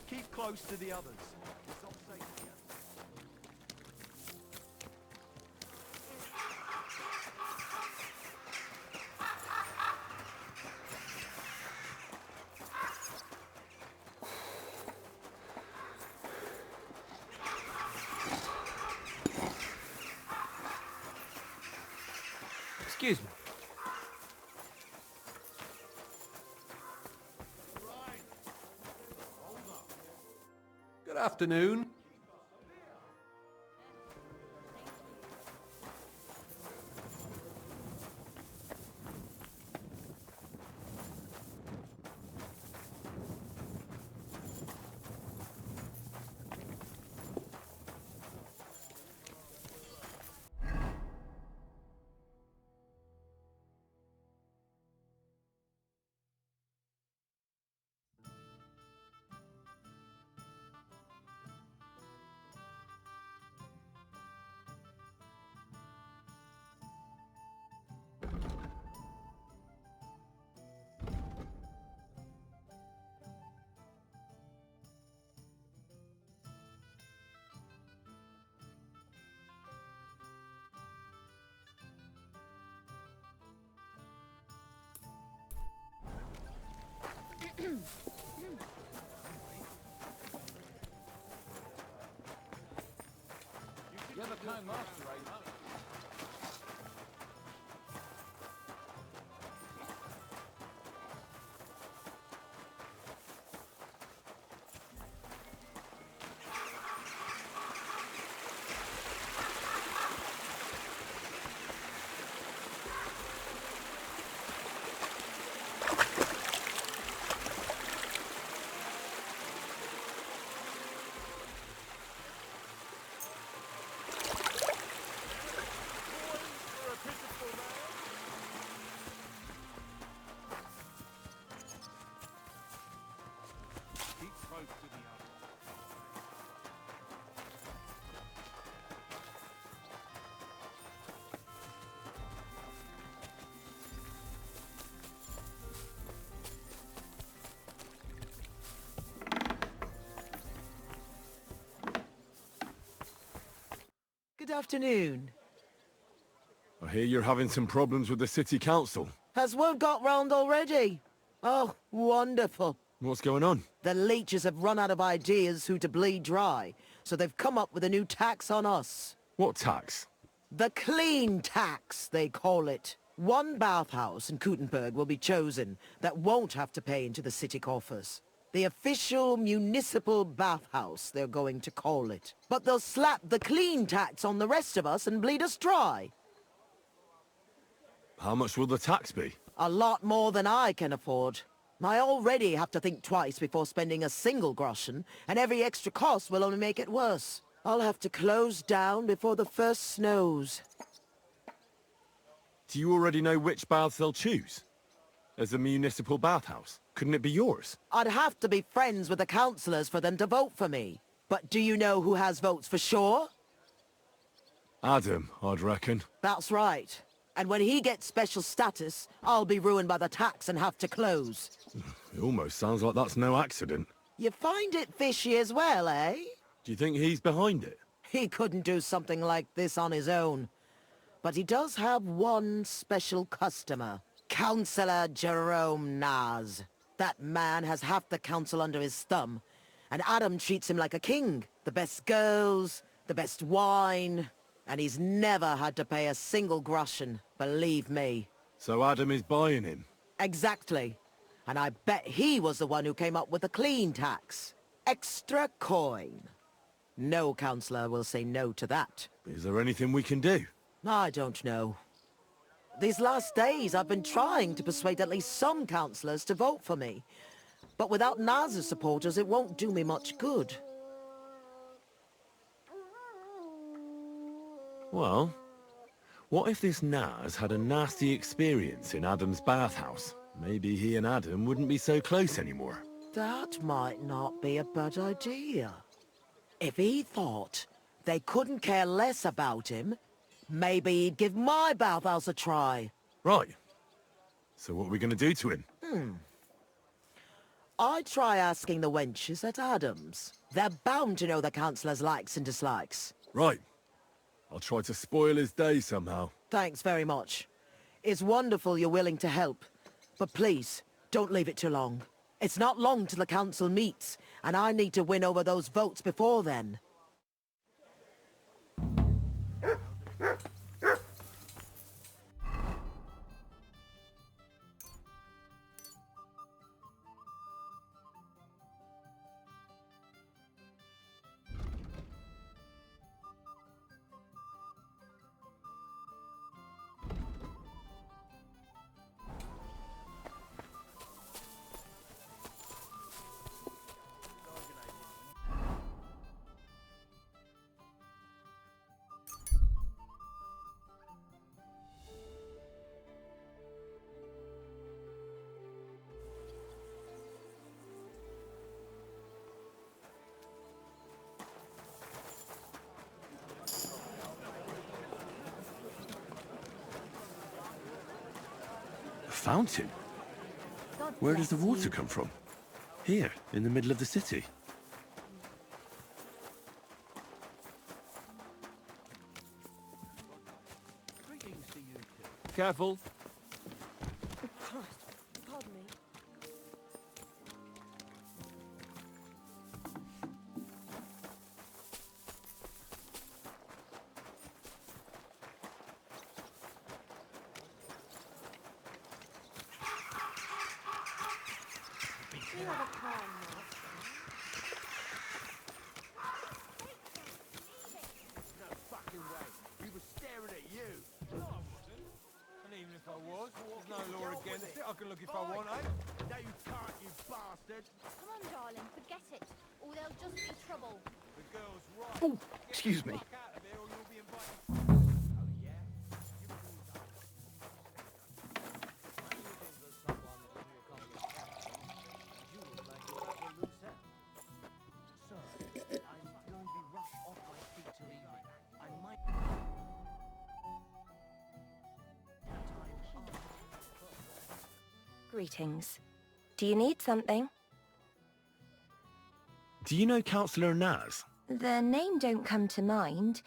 Keep close to the others. It's not safe here. Excuse me. Good afternoon. You're the kind master, eh? Keep close to the others. Good afternoon. I hear you're having some problems with the city council. Has word got round already? Oh, wonderful. What's going on? The leeches have run out of ideas who to bleed dry, so they've come up with a new tax on us. What tax? The clean tax, they call it. One bathhouse in Kuttenberg will be chosen that won't have to pay into the city coffers. The official municipal bathhouse, they're going to call it. But they'll slap the clean tax on the rest of us and bleed us dry. How much will the tax be? A lot more than I can afford. I already have to think twice before spending a single groschen, and every extra cost will only make it worse. I'll have to close down before the first snows. Do you already know which baths they'll choose? As a municipal bathhouse? Couldn't it be yours? I'd have to be friends with the councillors for them to vote for me. But do you know who has votes for sure? Adam, I'd reckon. That's right. And when he gets special status, I'll be ruined by the tax and have to close. It almost sounds like that's no accident. You find it fishy as well, eh? Do you think he's behind it? He couldn't do something like this on his own. But he does have one special customer. Councillor Jerome Naz. That man has half the council under his thumb. And Adam treats him like a king. The best girls, the best wine... And he's never had to pay a single groschen, believe me. So Adam is buying him? Exactly. And I bet he was the one who came up with the clean tax. Extra coin. No councillor will say no to that. Is there anything we can do? I don't know. These last days I've been trying to persuade at least some councillors to vote for me. But without Naz's supporters it won't do me much good. Well, what if this Naz had a nasty experience in Adam's bathhouse? Maybe he and Adam wouldn't be so close anymore. That might not be a bad idea. If he thought they couldn't care less about him, maybe he'd give my bathhouse a try. Right. So what are we going to do to him? I'd try asking the wenches at Adams. They're bound to know the councillor's likes and dislikes. Right. I'll try to spoil his day somehow. Thanks very much. It's wonderful you're willing to help. But please, don't leave it too long. It's not long till the council meets, and I need to win over those votes before then. A fountain? Where does the water come from? Here, in the middle of the city. Greetings to you two. Careful. Christ, pardon me. You have a plan, Mark. No fucking way. We were staring at you. No, I wasn't. And even if I was, there's no law against it. I can look if I want, eh? No, you can't, you bastard. Come on, darling, forget it. Or there'll just be trouble. The girl's right. Oh, excuse me. Get the fuck out of here or you'll be invited. Oh, yeah? You were doing that. I'm looking for someone to do a conversation. You look like you're at a loose end. Sir, I'm going to be rushed off my feet till evening. I might... Greetings. Do you need something? Do you know Councillor Naz? The name don't come to mind,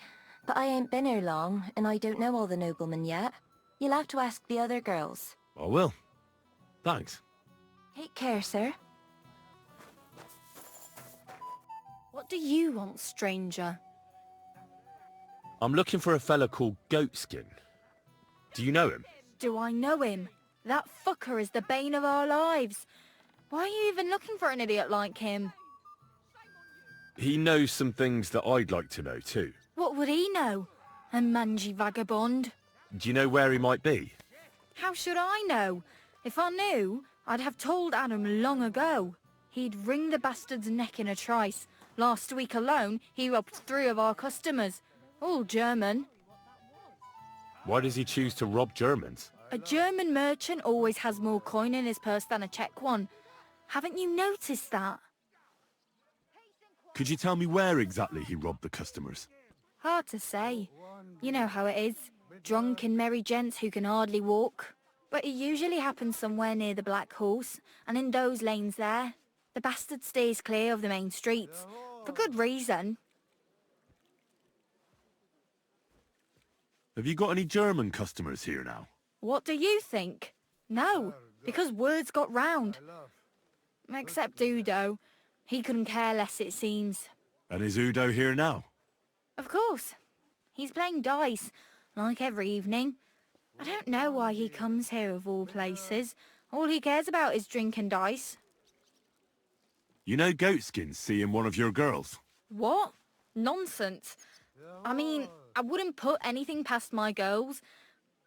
but I ain't been here long, and I don't know all the noblemen yet. You'll have to ask the other girls. I will. Thanks. Take care, sir. What do you want, stranger? I'm looking for a fella called Goatskin. Do you know him? Do I know him? That fucker is the bane of our lives. Why are you even looking for an idiot like him? He knows some things that I'd like to know too. What would he know? A mangy vagabond? Do you know where he might be? How should I know? If I knew, I'd have told Adam long ago. He'd wring the bastard's neck in a trice. Last week alone, he robbed 3 of our customers. All German. Why does he choose to rob Germans? A German merchant always has more coin in his purse than a Czech one. Haven't you noticed that? Could you tell me where exactly he robbed the customers? Hard to say. You know how it is. Drunken merry gents who can hardly walk. But it usually happens somewhere near the Black Horse, and in those lanes there. The bastard stays clear of the main streets. For good reason. Have you got any German customers here now? What do you think? No, because words got round. Except Udo. He couldn't care less, it seems. And is Udo here now? Of course. He's playing dice, like every evening. I don't know why he comes here of all places. All he cares about is drink and dice. You know Goatskin's seeing one of your girls? What? Nonsense. I mean, I wouldn't put anything past my girls,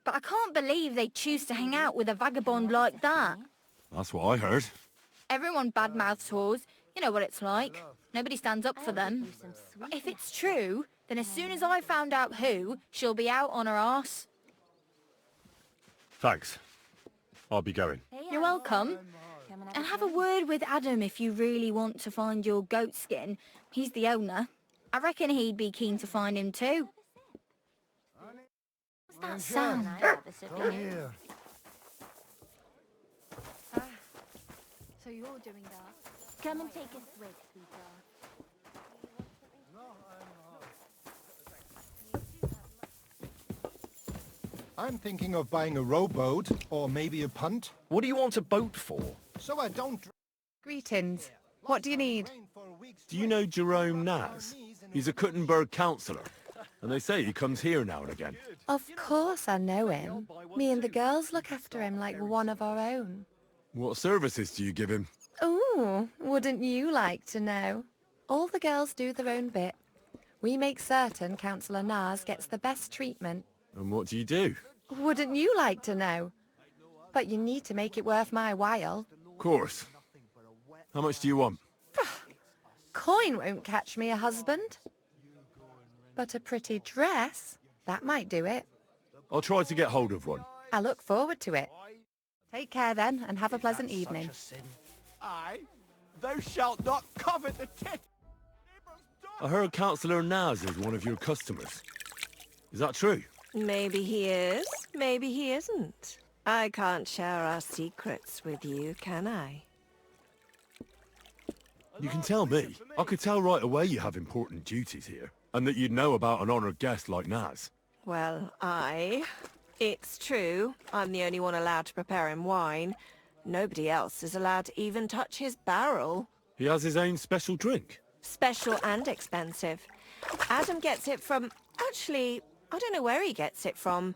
but I can't believe they choose to hang out with a vagabond like that. That's what I heard. Everyone badmouths whores. You know what it's like. Nobody stands up for them. But if it's true, Then as soon as I found out who, she'll be out on her arse. Thanks. I'll be going. You're welcome. And have a word with Adam if you really want to find your goat skin. He's the owner. I reckon he'd be keen to find him too. What's that sound? Come here. So you're doing that? Come and take a swig, sweetheart. I'm thinking of buying a rowboat or maybe a punt, What do you want a boat for? so I don't Greetings. What do you need? rain for weeks. Do you know Jerome Naz? He's a Kuttenberg councillor. And they say he comes here now and again. Of course I know him. Me and the girls look after him like one of our own. What services do you give him? Ooh, wouldn't you like to know? All the girls do their own bit. We make certain Councillor Naz gets the best treatment. And what do you do? Wouldn't you like to know? But you need to make it worth my while. Of course. How much do you want? Coin won't catch me a husband. But a pretty dress, that might do it. I'll try to get hold of one. I look forward to it. Take care then, and have a pleasant evening. Aye. Thou shalt not covet the tit. I heard Councillor Naz is one of your customers. Is that true? Maybe he is, maybe he isn't. I can't share our secrets with you, can I? You can tell me. I could tell right away you have important duties here, and that you'd know about an honoured guest like Naz. Well, it's true. I'm the only one allowed to prepare him wine. Nobody else is allowed to even touch his barrel. He has his own special drink. Special and expensive. Adam gets it from... Actually, I don't know where he gets it from,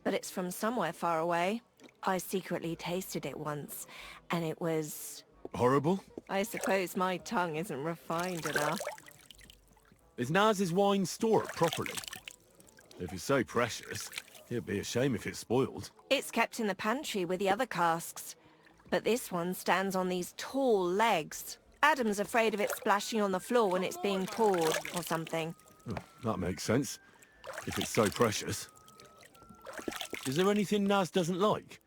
but it's from somewhere far away. I secretly tasted it once, and it was... Horrible? I suppose my tongue isn't refined enough. Is Naz's wine stored properly? If it's so precious, it'd be a shame if it's spoiled. It's kept in the pantry with the other casks, but this one stands on these tall legs. Adam's afraid of it splashing on the floor when it's being poured, or something. Oh, that makes sense. If it's so precious. Is there anything Naz doesn't like?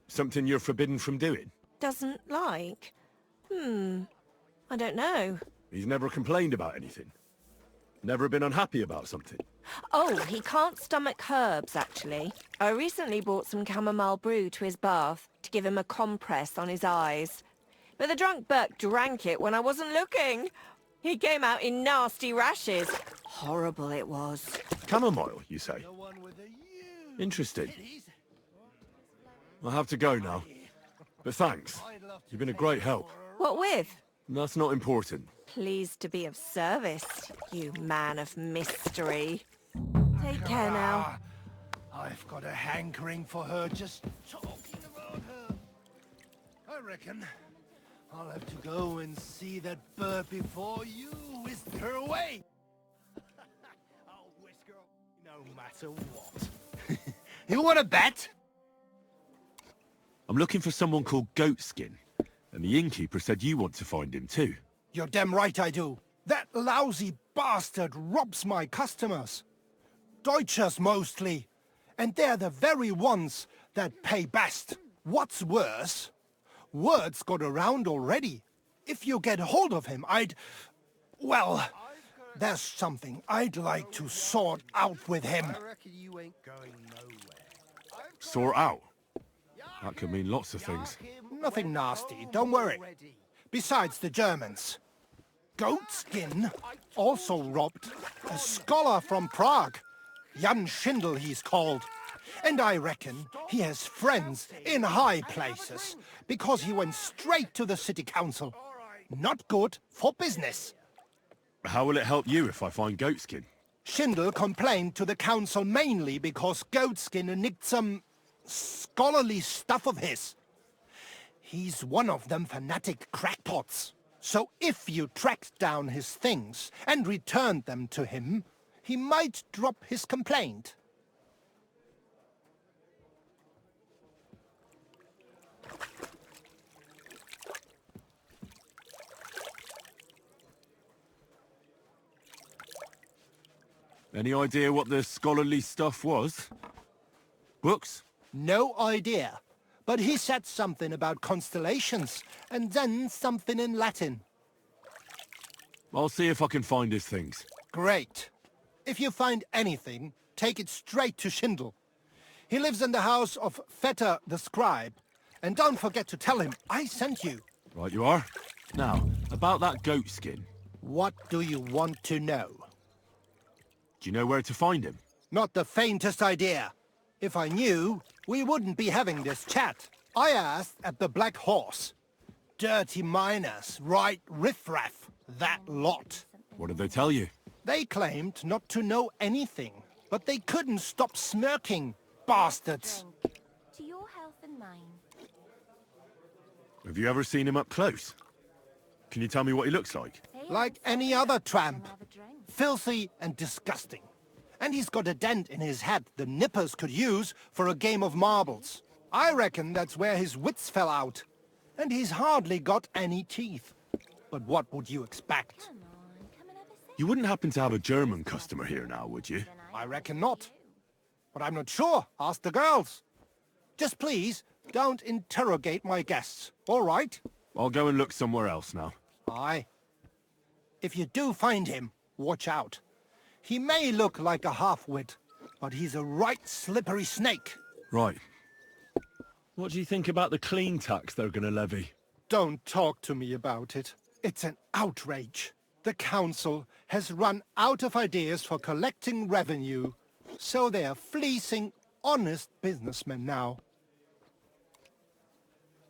Something you're forbidden from doing? Doesn't like? I don't know. He's never complained about anything? Never been unhappy about something? Oh, he can't stomach herbs, actually. I recently brought some chamomile brew to his bath to give him a compress on his eyes. But the drunk Burke drank it when I wasn't looking. He came out in nasty rashes. Horrible it was. Chamomile, you say? Interesting. I'll have to go now. But thanks. You've been a great help. What with? That's not important. Pleased to be of service, you man of mystery. Take care now. I've got a hankering for her just talking about her. I reckon I'll have to go and see that bird before you whisk her away. I'll whisk her no matter what. You want to bet? I'm looking for someone called Goatskin. And the innkeeper said you want to find him too. You're damn right I do. That lousy bastard robs my customers. Deutschers mostly. And they're the very ones that pay best. What's worse, word's got around already. If you get hold of him, well, there's something I'd like to sort out with him. I reckon you ain't going nowhere. Sort out? That could mean lots of things. Nothing nasty, don't worry. Besides the Germans. Goatskin also robbed a scholar from Prague. Jan Schindel he's called. And I reckon he has friends in high places, because he went straight to the city council. Not good for business. How will it help you if I find Goatskin? Schindel complained to the council mainly because Goatskin nicked some scholarly stuff of his. He's one of them fanatic crackpots. So if you tracked down his things and returned them to him, he might drop his complaint. Any idea what the scholarly stuff was? Books? No idea. But he said something about constellations, and then something in Latin. I'll see if I can find his things. Great. If you find anything, take it straight to Schindel. He lives in the house of Vetter the scribe. And don't forget to tell him I sent you. Right you are. Now, about that goat skin. What do you want to know? Do you know where to find him? Not the faintest idea. If I knew, we wouldn't be having this chat. I asked at the Black Horse. Dirty miners, right riffraff, that lot. What did they tell you? They claimed not to know anything, but they couldn't stop smirking, bastards. To your health and mine. Have you ever seen him up close? Can you tell me what he looks like? Like any other tramp. Filthy and disgusting. And he's got a dent in his head the nippers could use for a game of marbles. I reckon that's where his wits fell out. And he's hardly got any teeth. But what would you expect? You wouldn't happen to have a German customer here now, would you? I reckon not. But I'm not sure. Ask the girls. Just please, don't interrogate my guests, all right? I'll go and look somewhere else now. Aye. If you do find him, watch out. He may look like a half-wit, but he's a right slippery snake. Right. What do you think about the clean tax they're going to levy? Don't talk to me about it. It's an outrage. The council has run out of ideas for collecting revenue, so they are fleecing honest businessmen now.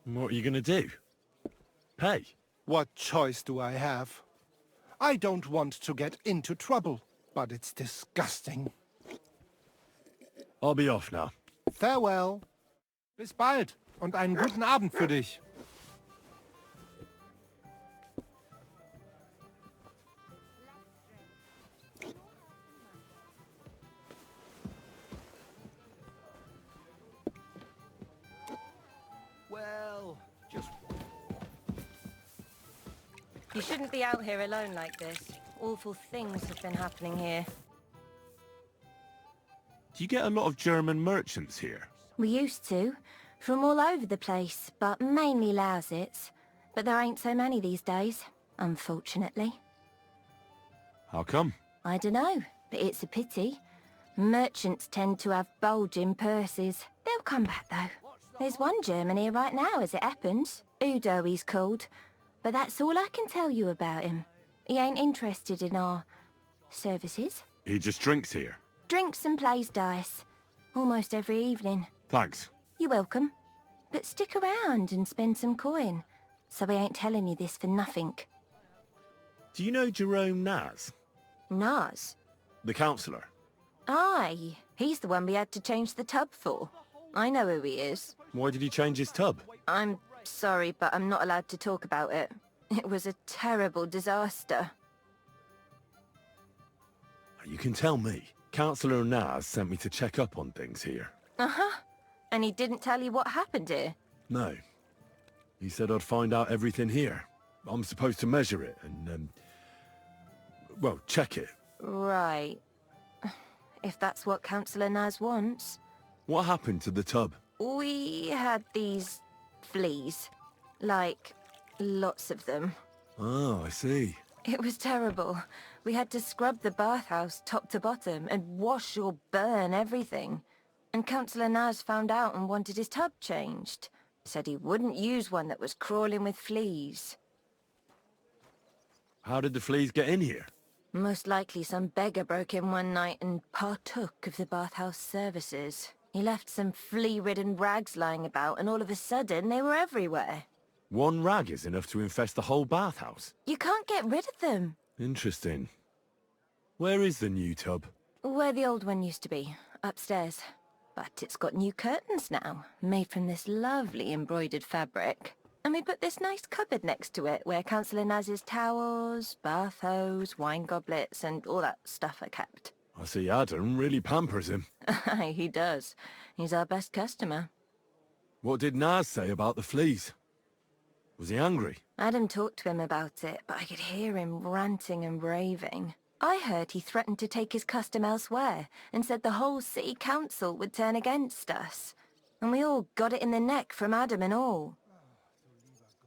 What are you going to do? Pay? What choice do I have? I don't want to get into trouble, but it's disgusting. I'll be off now. Farewell. Bis bald und einen guten Abend für dich. Well, just You shouldn't be out here alone like this. Awful things have been happening here. Do you get a lot of German merchants here? We used to, from all over the place, but mainly Lausitz. But there ain't so many these days, unfortunately. How come? I dunno, but it's a pity. Merchants tend to have bulging purses. They'll come back, though. There's one German here right now, as it happens. Udo he's called. But that's all I can tell you about him. He ain't interested in our services. He just drinks here. Drinks and plays dice. Almost every evening. Thanks. You're welcome. But stick around and spend some coin. So we ain't telling you this for nothing. Do you know Jerome Naz? Naz? The councillor? Aye. He's the one we had to change the tub for. I know who he is. Why did he change his tub? I'm sorry, but I'm not allowed to talk about it. It was a terrible disaster. You can tell me. Councillor Naz sent me to check up on things here. Uh-huh. And he didn't tell you what happened here? No. He said I'd find out everything here. I'm supposed to measure it and, well, check it. Right. If that's what Councillor Naz wants. What happened to the tub? We had these fleas. Like, lots of them. Oh, I see. It was terrible. We had to scrub the bathhouse top to bottom and wash or burn everything. And Councillor Naz found out and wanted his tub changed. Said he wouldn't use one that was crawling with fleas. How did the fleas get in here? Most likely some beggar broke in one night and partook of the bathhouse services. He left some flea-ridden rags lying about, and all of a sudden they were everywhere. One rag is enough to infest the whole bathhouse. You can't get rid of them. Interesting. Where is the new tub? Where the old one used to be, upstairs. But it's got new curtains now, made from this lovely embroidered fabric. And we put this nice cupboard next to it, where Councillor Naz's towels, bath hose, wine goblets, and all that stuff are kept. I see Adam really pampers him. Aye, he does. He's our best customer. What did Naz say about the fleas? Was he angry? Adam talked to him about it, but I could hear him ranting and raving. I heard he threatened to take his custom elsewhere and said the whole city council would turn against us. And we all got it in the neck from Adam and all.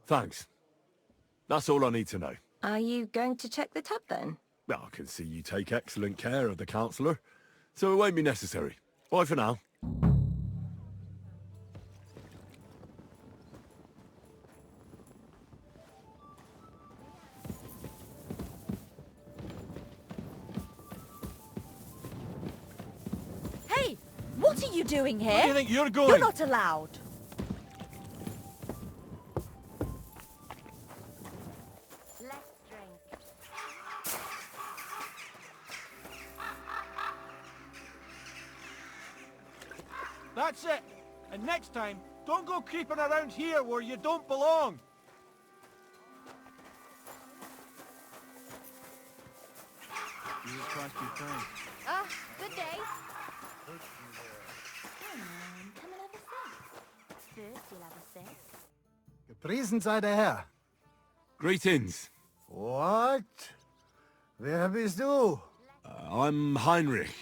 Thanks. That's all I need to know. Are you going to check the tub then? Well, I can see you take excellent care of the councillor, so it won't be necessary. Bye for now. Hey, what are you doing here? Where do you think you're going? You're not allowed. Let's drink. That's it. And next time, don't go creeping around here where you don't belong. Jesus Christ be praised. Ah, good day. Come and have a sip. First you'll have a sip. Gepriesen sei der Herr. Greetings. What? Wer bist du? I'm Heinrich,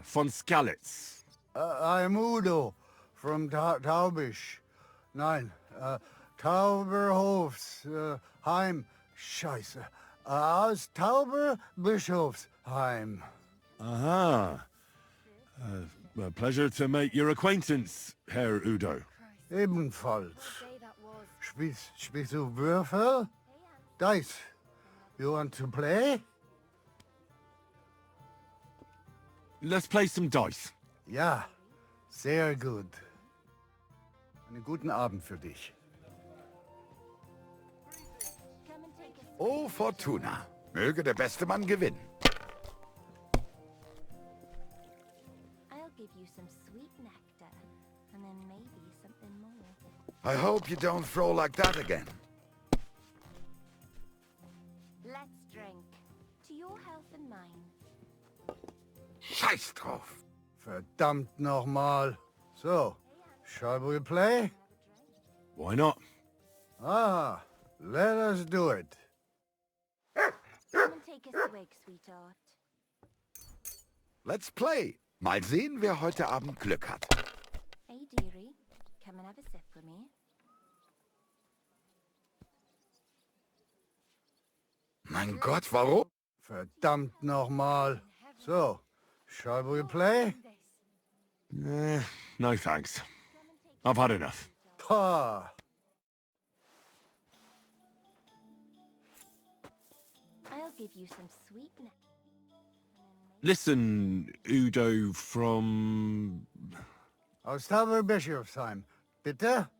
von Skalitz. I'm Udo from Taubisch. Nein, Tauberhofs, Heim. Scheiße. Aus Tauberbischofsheim. Aha. A pleasure to make your acquaintance, Herr Udo. Ebenfalls. Spielst du Würfel? Dice. You want to play? Let's play some dice. Ja, sehr gut. Einen guten Abend für dich. Oh, Fortuna. Möge der beste Mann gewinnen. I'll give you some sweet nectar, and then maybe something more. I hope you don't throw like that again. Let's drink. To your health and mine. Scheiß drauf. Verdammt nochmal. So, shall we play? Why not? Ah, let us do it. Come and take a swig, sweetheart. Let's play. Mal sehen, wer heute Abend Glück hat. Hey, dearie. Come and have a sip with me. Mein Gott, warum? Verdammt nochmal. So, shall we play? No thanks. I've had enough. Pah. I'll give you some sweet nectar. Listen, Udo from... Aus Tauberbischofsheim. Bitte?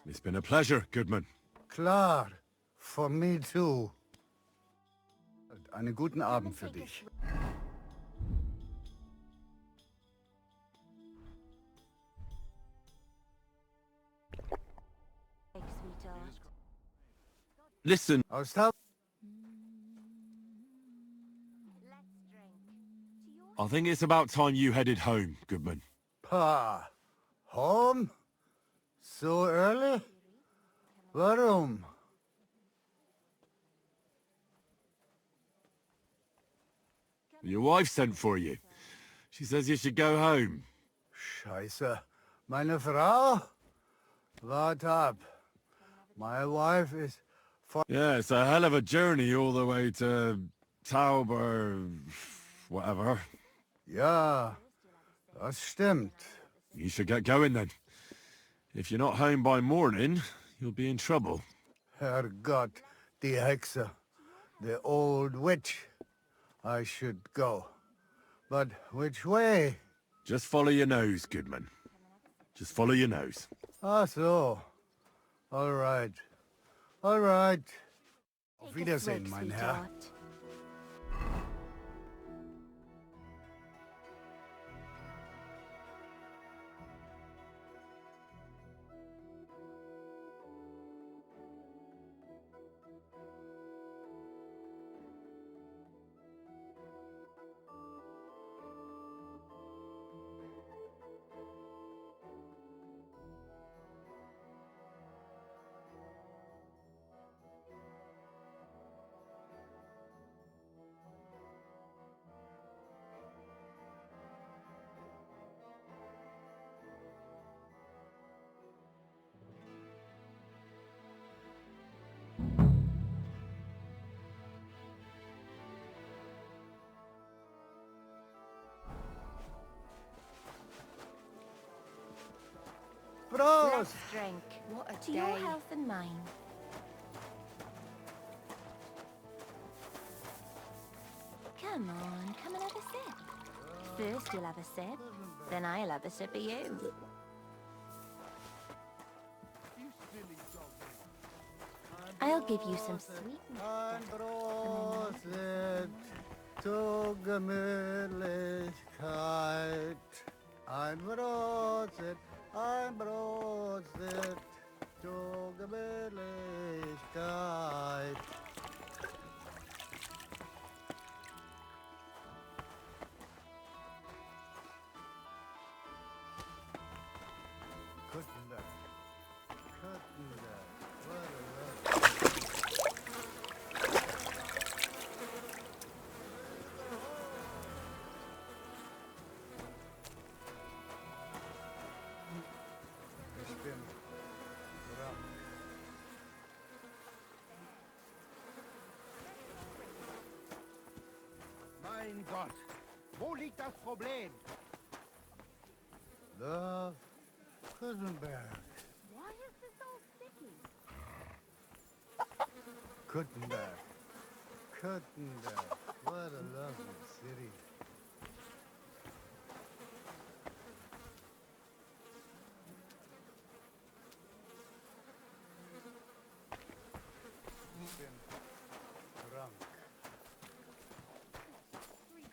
It's been a pleasure, Goodman. Klar. For me too. Einen guten Abend für dich. Sweetheart. Listen, Aus Tau... I think it's about time you headed home, Goodman. Pah. Home? So early? Warum? Your wife sent for you. She says you should go home. Scheiße. Meine Frau? Wart ab. My wife is... Yeah, it's a hell of a journey all the way to Tauber... whatever. Ja, das stimmt. You should get going then. If you're not home by morning, you'll be in trouble. Herrgott, die Hexe. The old witch. I should go. But which way? Just follow your nose, Goodman. Just follow your nose. Ah, so. All right. All right. Auf Wiedersehen, mein Herr. Prost! Let's drink. What a To day. your health and mine. Come on, come and have a sip. First you'll have a sip, then I'll have a sip of you. I'll give you some sweet Ein Prosit zur Gemütlichkeit. Ein Prosit zur Gemütlichkeit. Kuttenberg. Kuttenberg. What a love. Ich bin krank. Mein Gott, wo liegt das Problem? Love Kuttenberg. Why is this all sticky? Kuttenberg. Kuttenberg. What a lovely city. Ich bin krank.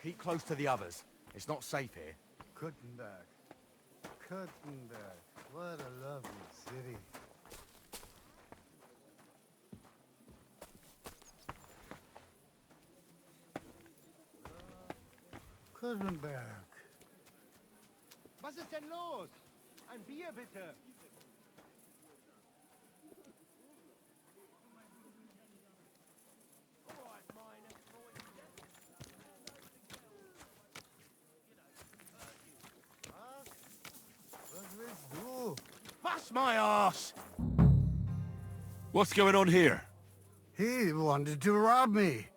Keep close to the others. It's not safe here. Kuttenberg. Kuttenberg. What a lovely city. Kuttenberg. Was ist denn los? Ein Bier bitte. Was willst du? Bust my ass! What's going on here? He wanted to rob me.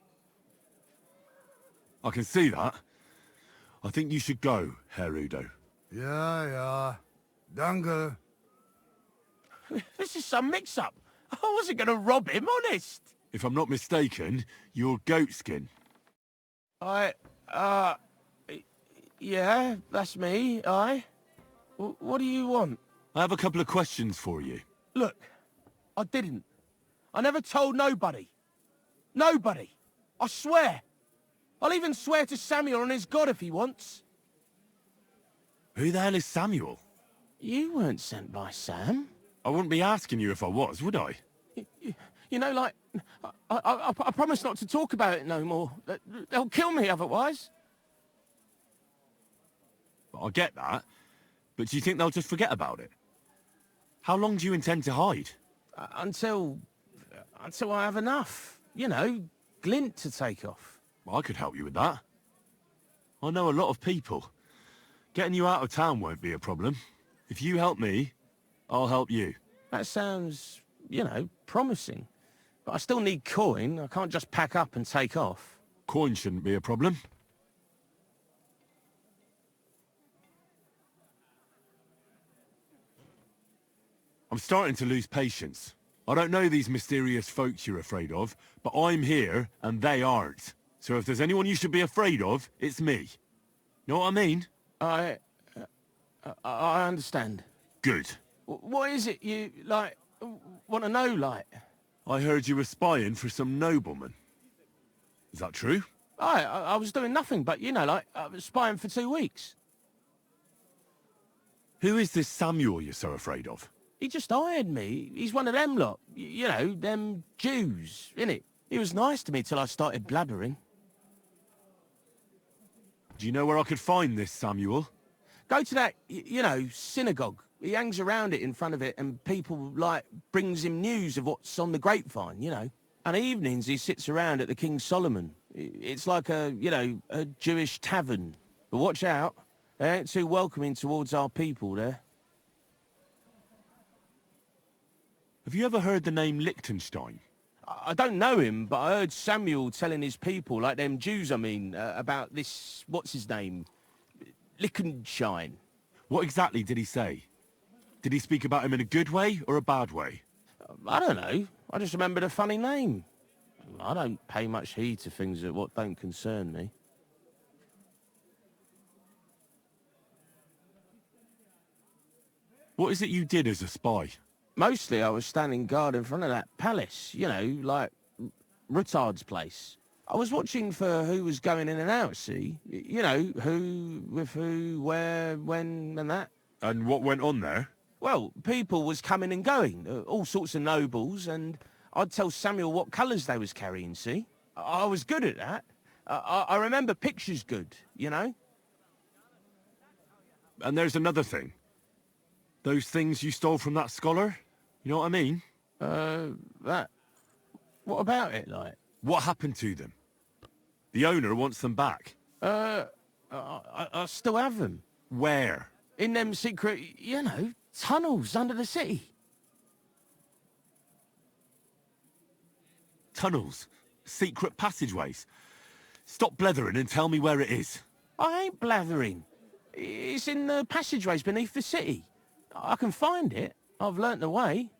I can see that. I think you should go, Herr Udo. Ja, ja. Danke. This is some mix-up. I wasn't going to rob him, honest. If I'm not mistaken, you're Goatskin. Yeah, that's me, What do you want? I have a couple of questions for you. Look, I didn't. I never told nobody. Nobody. I swear. I'll even swear to Samuel on his God if he wants. Who the hell is Samuel? You weren't sent by Sam. I wouldn't be asking you if I was, would I? You know, like, I promise not to talk about it no more. They'll kill me otherwise. I get that, but do you think they'll just forget about it? How long do you intend to hide? Until I have enough. You know, glint to take off. I could help you with that. I know a lot of people. Getting you out of town won't be a problem. If you help me, I'll help you. That sounds, you know, promising. But I still need coin. I can't just pack up and take off. Coin shouldn't be a problem. I'm starting to lose patience. I don't know these mysterious folks you're afraid of, but I'm here and they aren't. So if there's anyone you should be afraid of, it's me. Know what I mean? I understand. Good. What is it you, like, want to know, like? I heard you were spying for some nobleman. Is that true? I was doing nothing but, you know, like, I was spying for 2 weeks. Who is this Samuel you're so afraid of? He just hired me. He's one of them lot. You know, them Jews, innit? He was nice to me till I started blabbering. Do you know where I could find this Samuel? Go to that, you know, synagogue. He hangs around it in front of it and people, like, brings him news of what's on the grapevine, you know. And evenings he sits around at the King Solomon. It's like a, you know, a Jewish tavern. But watch out. They ain't too welcoming towards our people there. Have you ever heard the name Liechtenstein? I don't know him, but I heard Samuel telling his people, like them Jews, I mean, about this, what's his name? Liechtenstein. What exactly did he say? Did he speak about him in a good way or a bad way? I don't know. I just remembered a funny name. I don't pay much heed to things that what don't concern me. What is it you did as a spy? Mostly I was standing guard in front of that palace, you know, like Rutard's place. I was watching for who was going in and out, see? You know, who, with who, where, when, and that. And what went on there? Well, people was coming and going, all sorts of nobles, and I'd tell Samuel what colours they was carrying, see? I was good at that. I remember pictures good, you know? And there's another thing. Those things you stole from that scholar? You know what I mean? That... What about it, like? What happened to them? The owner wants them back. I still have them. Where? In them secret, you know, tunnels under the city. Tunnels? Secret passageways? Stop blethering and tell me where it is. I ain't blathering. It's in the passageways beneath the city. I can find it. I've learnt the way.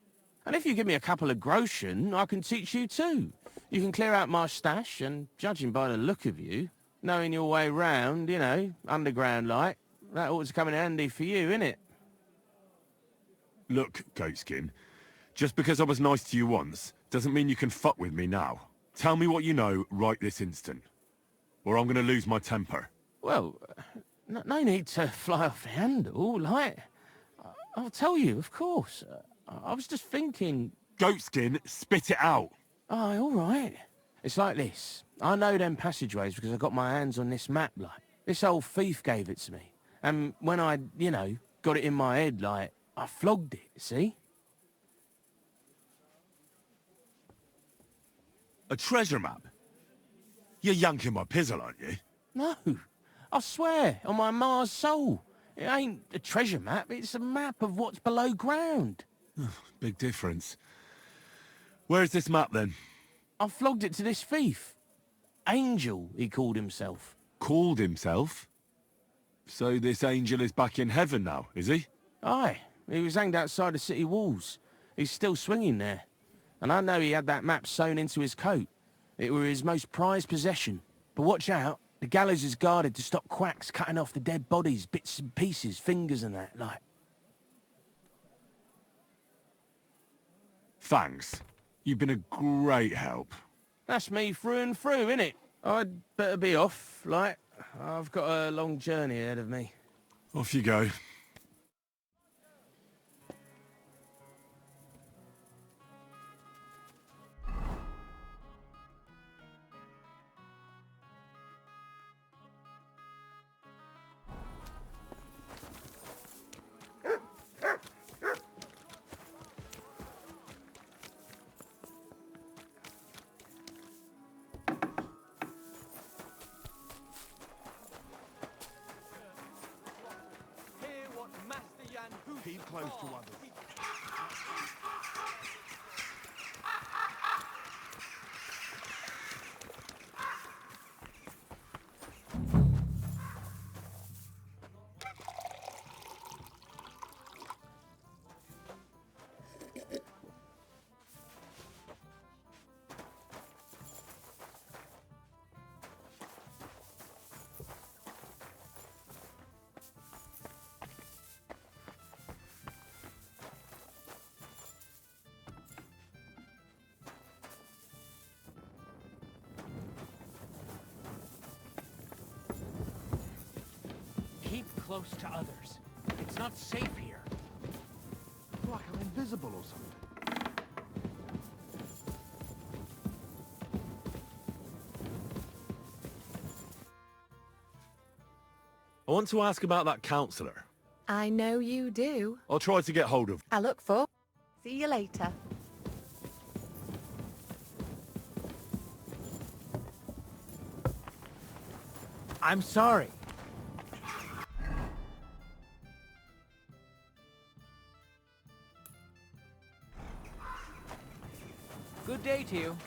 And if you give me a couple of groschen, I can teach you too. You can clear out my stash, and judging by the look of you, knowing your way round, you know, underground-like, that ought to come in handy for you, innit? Look, Goatskin, just because I was nice to you once, doesn't mean you can fuck with me now. Tell me what you know right this instant, or I'm gonna lose my temper. Well, no need to fly off the handle, like... I'll tell you, of course. I was just thinking... Goatskin, spit it out! Oh, all right. It's like this. I know them passageways because I got my hands on this map, like. This old thief gave it to me. And when I, you know, got it in my head, like, I flogged it, see? A treasure map? You're yanking my pizzle, aren't you? No. I swear, on my Mars soul. It ain't a treasure map, it's a map of what's below ground. Big difference. Where's this map, then? I flogged it to this thief. Angel, he called himself. Called himself? So this angel is back in heaven now, is he? Aye. He was hanged outside the city walls. He's still swinging there. And I know he had that map sewn into his coat. It were his most prized possession. But watch out. The gallows is guarded to stop quacks cutting off the dead bodies, bits and pieces, fingers and that, like. Thanks. You've been a great help. That's me through and through, innit? I'd better be off, like. I've got a long journey ahead of me. Off you go. Keep close to others. Keep close to others. It's not safe here. Like I'm invisible or something. I want to ask about that counsellor. I know you do. I'll try to get hold of... I look for. See you later. I'm sorry. Good day to you.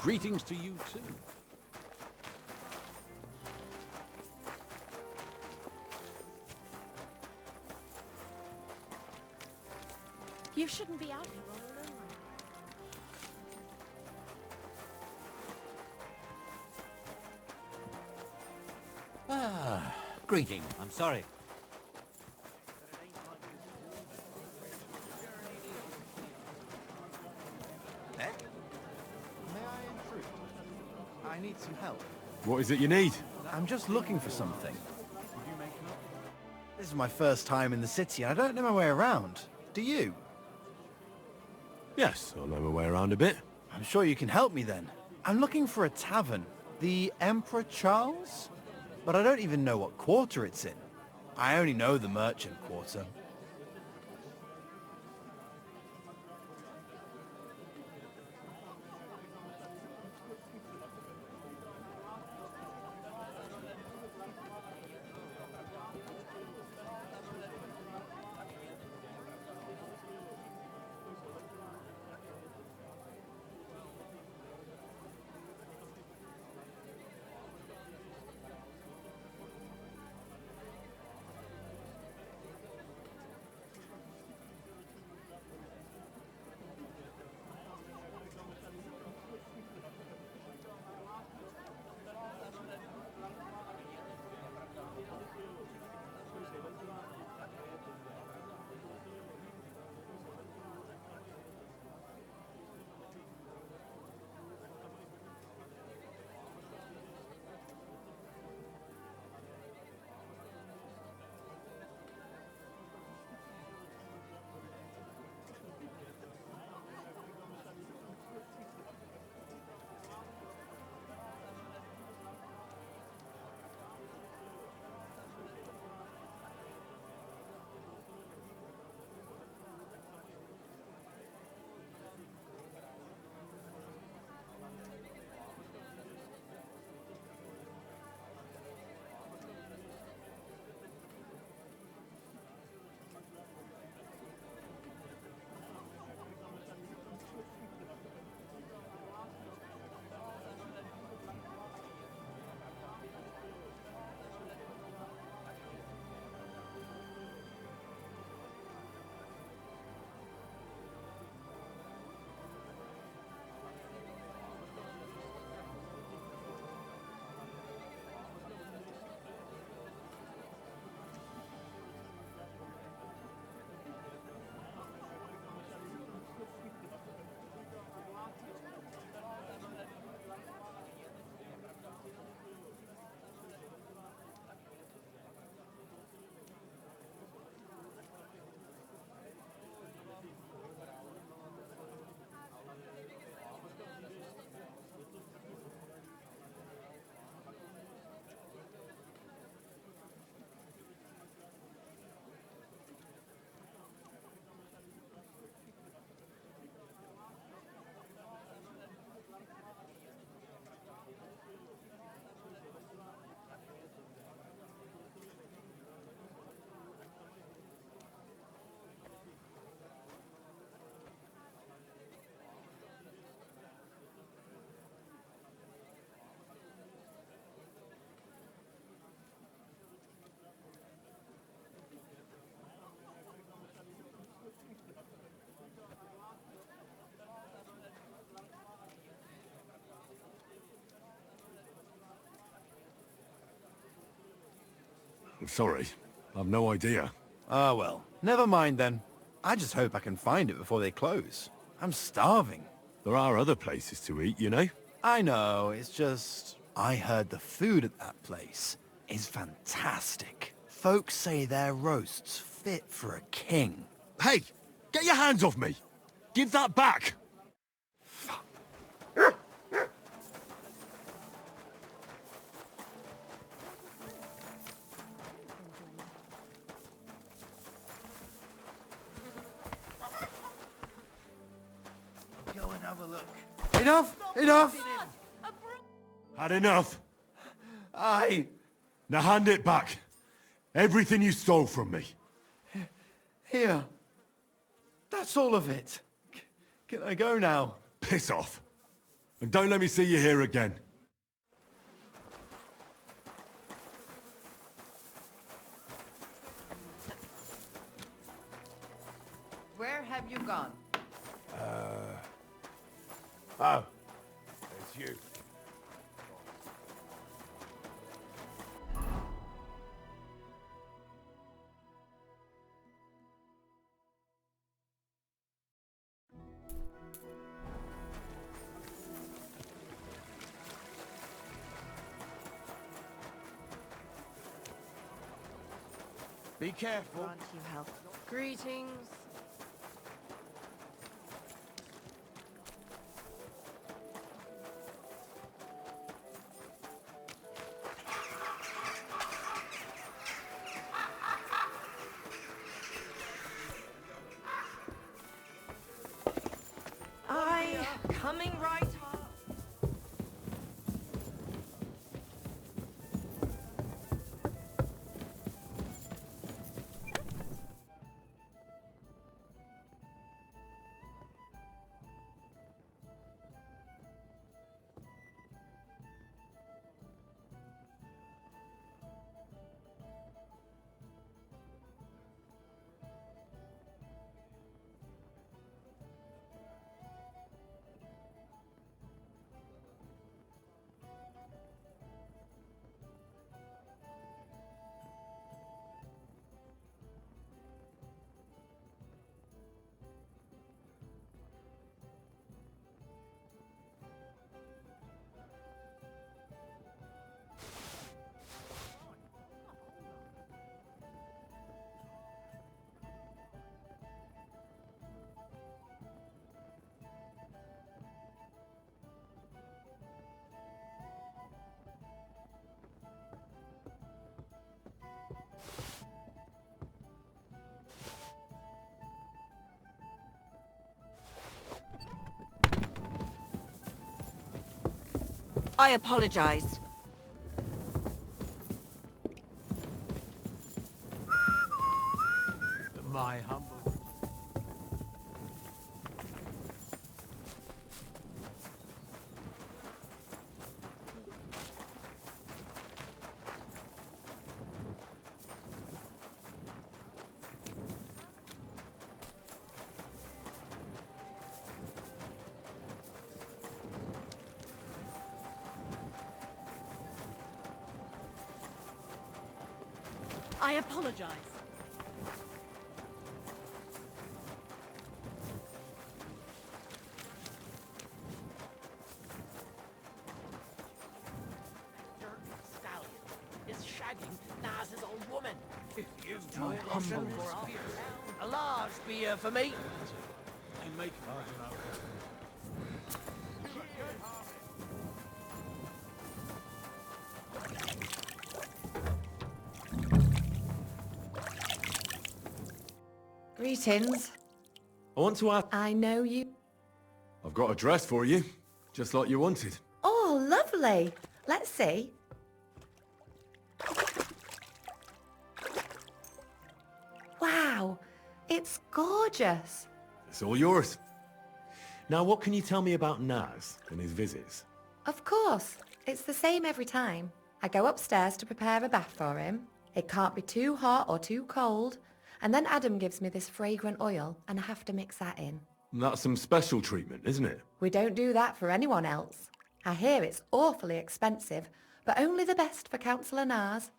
Greetings to you too. You shouldn't be out here all alone. Ah, greeting. I'm sorry. Eh? May I intrude? I need some help. What is it you need? I'm just looking for something. This is my first time in the city, and I don't know my way around. Do you? Yes, I know my way around a bit. I'm sure you can help me then. I'm looking for a tavern. The Emperor Charles? But I don't even know what quarter it's in. I only know the merchant quarter. I'm sorry. I've no idea. Ah, well. Never mind then. I just hope I can find it before they close. I'm starving. There are other places to eat, you know? I know, it's just... I heard the food at that place is fantastic. Folks say their roast's fit for a king. Hey! Get your hands off me! Give that back! Go and have a look. Enough! Enough! Had enough? Aye. Now hand it back. Everything you stole from me. Here. That's all of it. Can I go now? Piss off. And don't let me see you here again. Where have you gone? Oh, it's you. Be careful. Grant you health. Greetings. Coming right up. I apologize. My humble... I apologize. Stallion is shagging Naz's old woman. If you My don't humble listen for a beer, a large beer for me. They make Greetings. I want to ask... I know you. I've got a dress for you, just like you wanted. Oh, lovely. Let's see. Wow, it's gorgeous. It's all yours. Now, what can you tell me about Naz and his visits? Of course. It's the same every time. I go upstairs to prepare a bath for him. It can't be too hot or too cold. And then Adam gives me this fragrant oil and I have to mix that in. That's some special treatment, isn't it? We don't do that for anyone else. I hear it's awfully expensive, but only the best for Councillor Naz.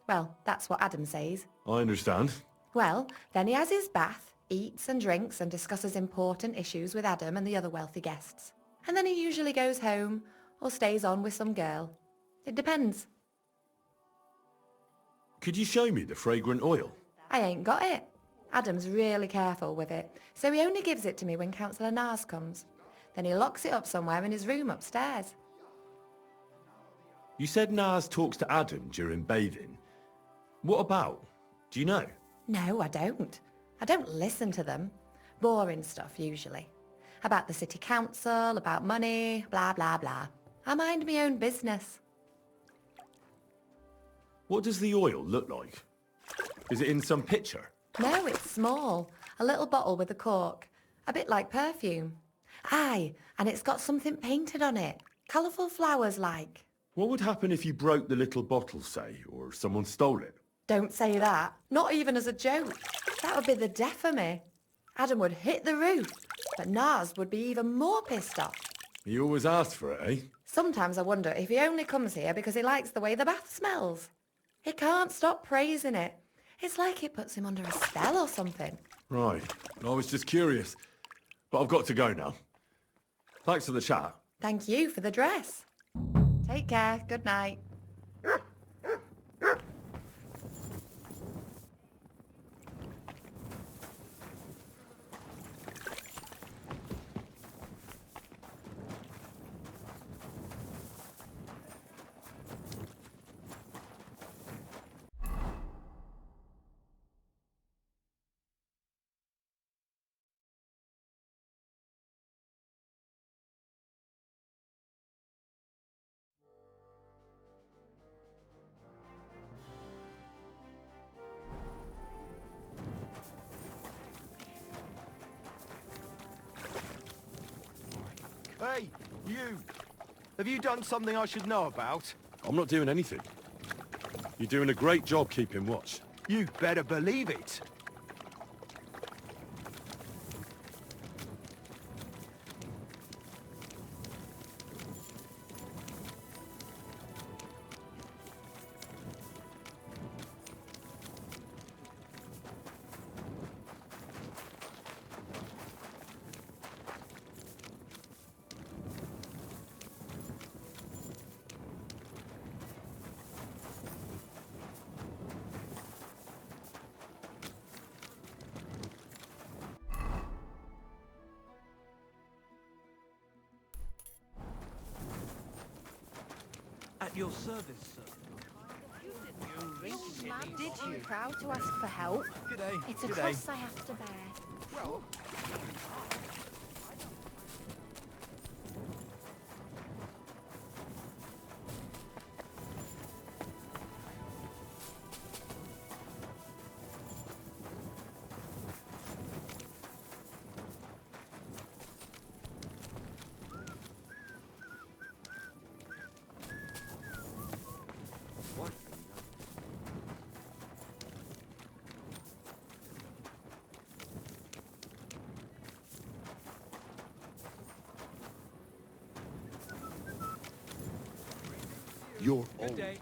Well, that's what Adam says. I understand. Well, then he has his bath, eats and drinks and discusses important issues with Adam and the other wealthy guests. And then he usually goes home or stays on with some girl. It depends. Could you show me the fragrant oil? I ain't got it. Adam's really careful with it, so he only gives it to me when Councillor Naz comes. Then he locks it up somewhere in his room upstairs. You said Naz talks to Adam during bathing. What about? Do you know? No, I don't. I don't listen to them. Boring stuff, usually. About the city council, about money, blah, blah, blah. I mind my own business. What does the oil look like? Is it in some picture? No, it's small. A little bottle with a cork. A bit like perfume. Aye, and it's got something painted on it. Colourful flowers like. What would happen if you broke the little bottle, say, or someone stole it? Don't say that. Not even as a joke. That would be the death of me. Adam would hit the roof, but Nars would be even more pissed off. You always asked for it, eh? Sometimes I wonder if he only comes here because he likes the way the bath smells. He can't stop praising it. It's like it puts him under a spell or something. Right. I was just curious. But I've got to go now. Thanks for the chat. Thank you for the dress. Take care. Good night. Hey, you! Have you done something I should know about? I'm not doing anything. You're doing a great job keeping watch. You better believe it. At your service, sir. Did you? Proud to ask for help. G'day. It's a G'day. cross I have to bear. Well, You're Good old. day.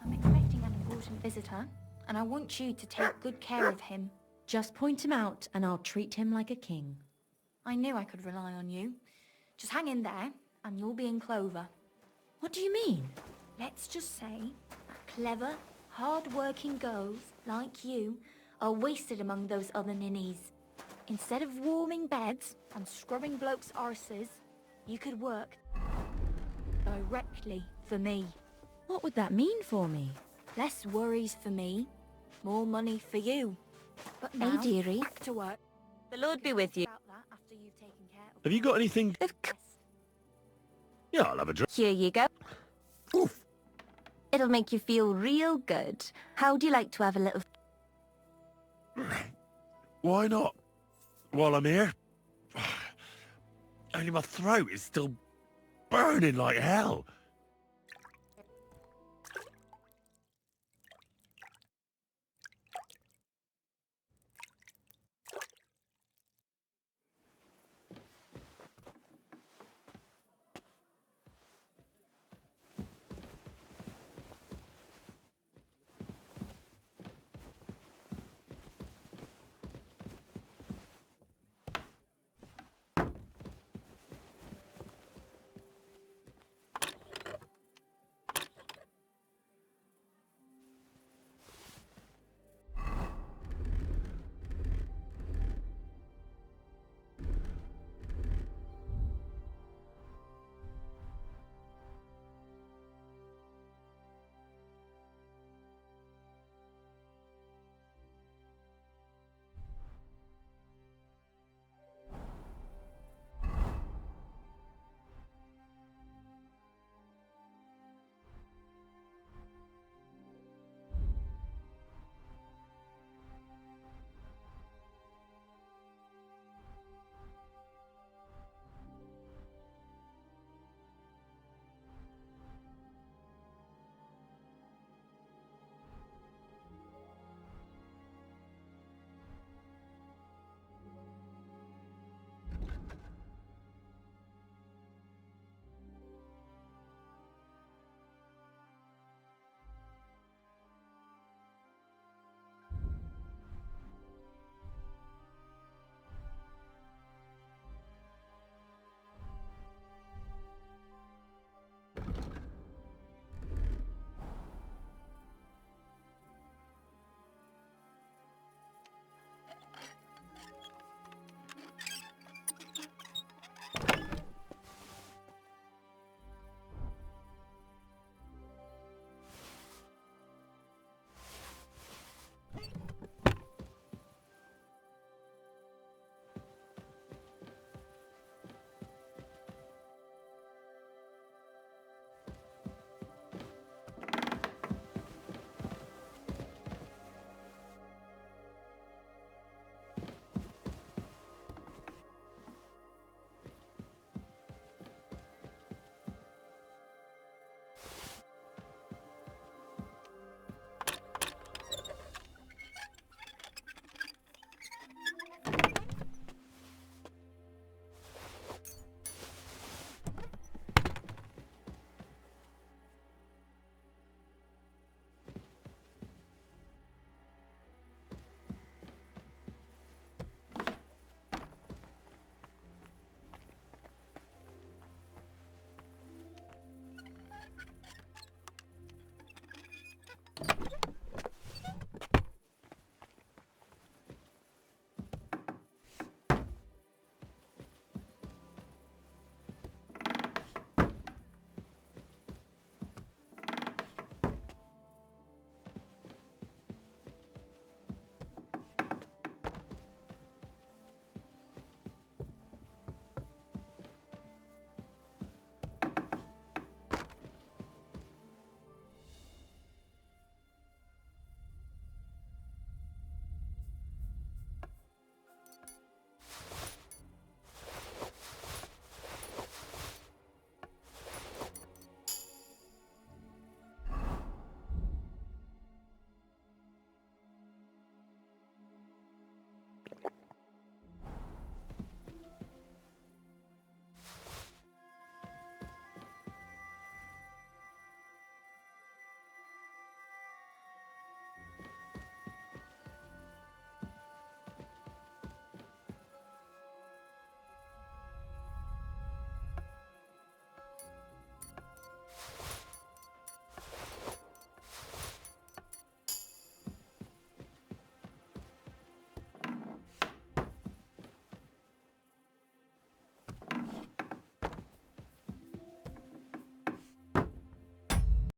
I'm expecting an important visitor, and I want you to take good care of him. Just point him out and I'll treat him like a king. I knew I could rely on you. Just hang in there, and you'll be in clover. What do you mean? Let's just say that clever, hard-working girls like you are wasted among those other ninnies. Instead of warming beds and scrubbing blokes' arses, you could work directly for me. What would that mean for me? Less worries for me, more money for you. But now, Hey, dearie. back to work. The Lord be with you. About that after you've taken care of Have you got anything? Yes. Yeah, I'll have a drink. Here you go. Oof. It'll make you feel real good. How do you like to have a little... Why not? While I'm here. Only my throat is still burning like hell.